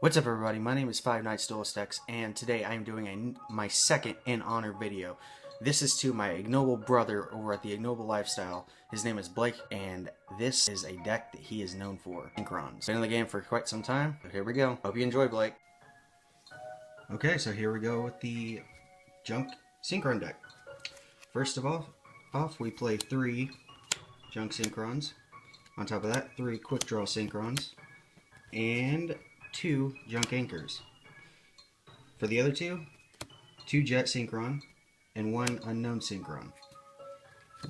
What's up everybody, my name is FiveNights Duelist X, and today I am doing my second in honor video. This is to my ignoble brother over at the Ignoble Lifestyle. His name is Blake, and this is a deck that he is known for, Synchrons. Been in the game for quite some time, so here we go. Hope you enjoy, Blake. Okay, so here we go with the Junk Synchron deck. First of all, we play 3 Junk Synchrons. On top of that, 3 Quick Draw Synchrons. And 2 Junk Anchors. For the other 2 Jet Synchron and 1 Unknown Synchron.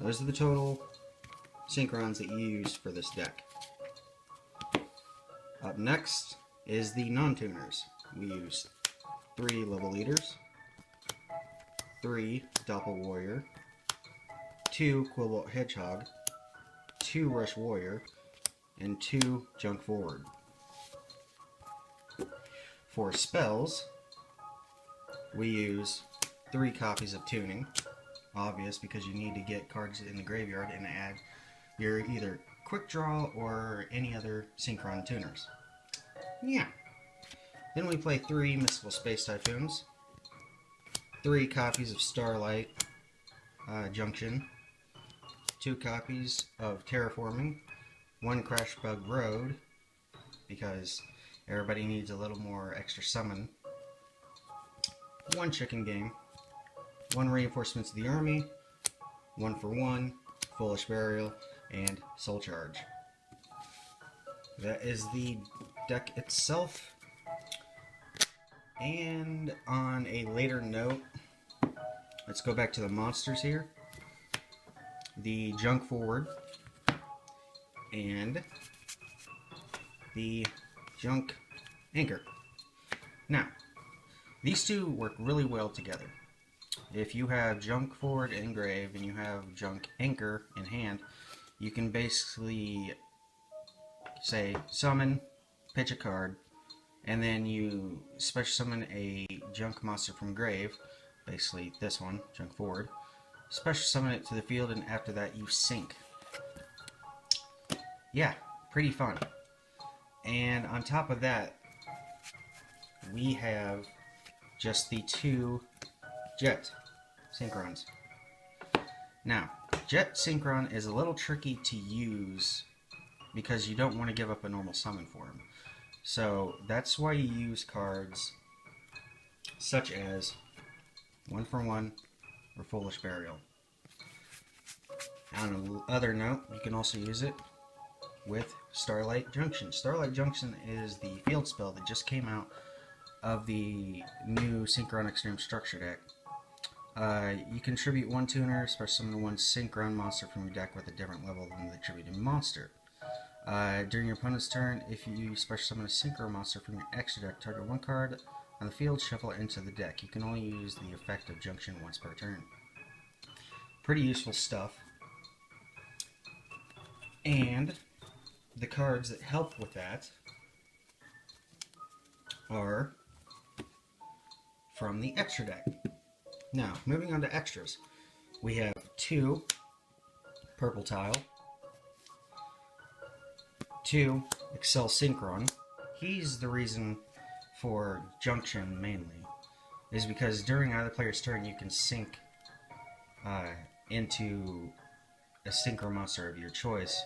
Those are the total Synchrons that you use for this deck. Up next is the non-tuners. We use 3 Level Leaders, 3 Doppel Warrior, 2 Quillbolt Hedgehog, 2 Rush Warrior, and 2 Junk Forward. For spells, we use 3 copies of Tuning. Obvious, because you need to get cards in the graveyard and add your either Quick Draw or any other Synchron tuners. Yeah. Then we play 3 Mystical Space Typhoons, 3 copies of Starlight Junction, 2 copies of Terraforming, 1 Crash Bug Road, because everybody needs a little more extra summon, 1 Chicken Game, 1 Reinforcements of the Army, 1 for 1, Foolish Burial, and Soul Charge. That is the deck itself. And on a later note, let's go back to the monsters here. The Junk Forward and the Junk Anchor. Now, these two work really well together. If you have Junk Forward in grave and you have Junk Anchor in hand, you can basically say summon, pitch a card, and then you special summon a Junk monster from grave, basically this one, Junk Forward, special summon it to the field, and after that you sync. Yeah, pretty fun. And on top of that, we have just the 2 Jet Synchrons. Now, Jet Synchron is a little tricky to use because you don't want to give up a normal summon for him. So that's why you use cards such as 1 for 1 or Foolish Burial. On another note, you can also use it with Starlight Junction. Starlight Junction is the field spell that just came out of the new Synchron Extreme Structure deck. You contribute 1 tuner, special summon 1 Synchron monster from your deck with a different level than the attributed monster. During your opponent's turn, if you special summon a Synchro monster from your extra deck, target 1 card on the field, shuffle it into the deck. You can only use the effect of Junction once per turn. Pretty useful stuff. And the cards that help with that are from the extra deck. Now, moving on to extras. We have 2 Purple Tile, 2 Excel Synchron. He's the reason for Junction mainly, is because during either player's turn you can sync into a Synchro monster of your choice,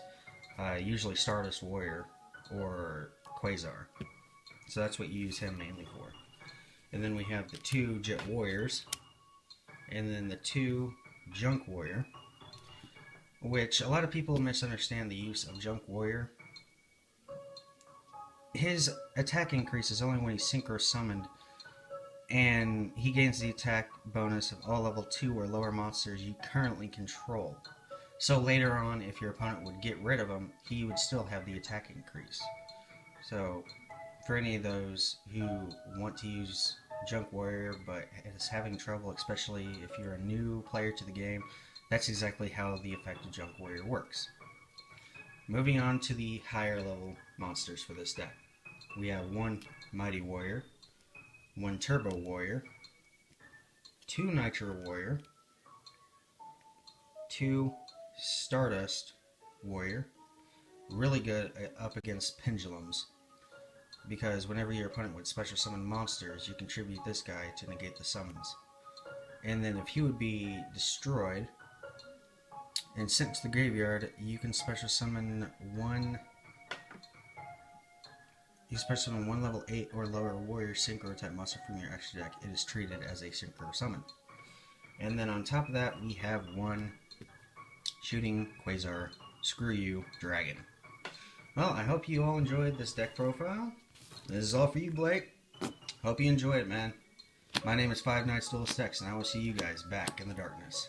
usually Stardust Warrior or Quasar. So that's what you use him mainly for. And then we have the 2 Jet Warriors, and then the 2 Junk Warrior, which a lot of people misunderstand the use of Junk Warrior. His attack increases only when he's Synchro summoned, and he gains the attack bonus of all level 2 or lower monsters you currently control. So later on, if your opponent would get rid of him, he would still have the attack increase. So for any of those who want to use Junk Warrior but is having trouble, especially if you're a new player to the game, that's exactly how the effect of Junk Warrior works. Moving on to the higher level monsters for this deck. We have 1 Mighty Warrior, 1 Turbo Warrior, 2 Nitro Warrior, 2 Stardust Warrior. Really good up against pendulums, because whenever your opponent would special summon monsters, you contribute this guy to negate the summons. And then if he would be destroyed and sent to the graveyard, you can special summon one. You special summon one level 8 or lower warrior synchro type monster from your extra deck. It is treated as a synchro summon. And then on top of that, we have one shooting Quasar Screw You Dragon. Well, I hope you all enjoyed this deck profile. This is all for you, Blake. Hope you enjoyed it, man. My name is FiveNights Duelist X, and I will see you guys back in the darkness.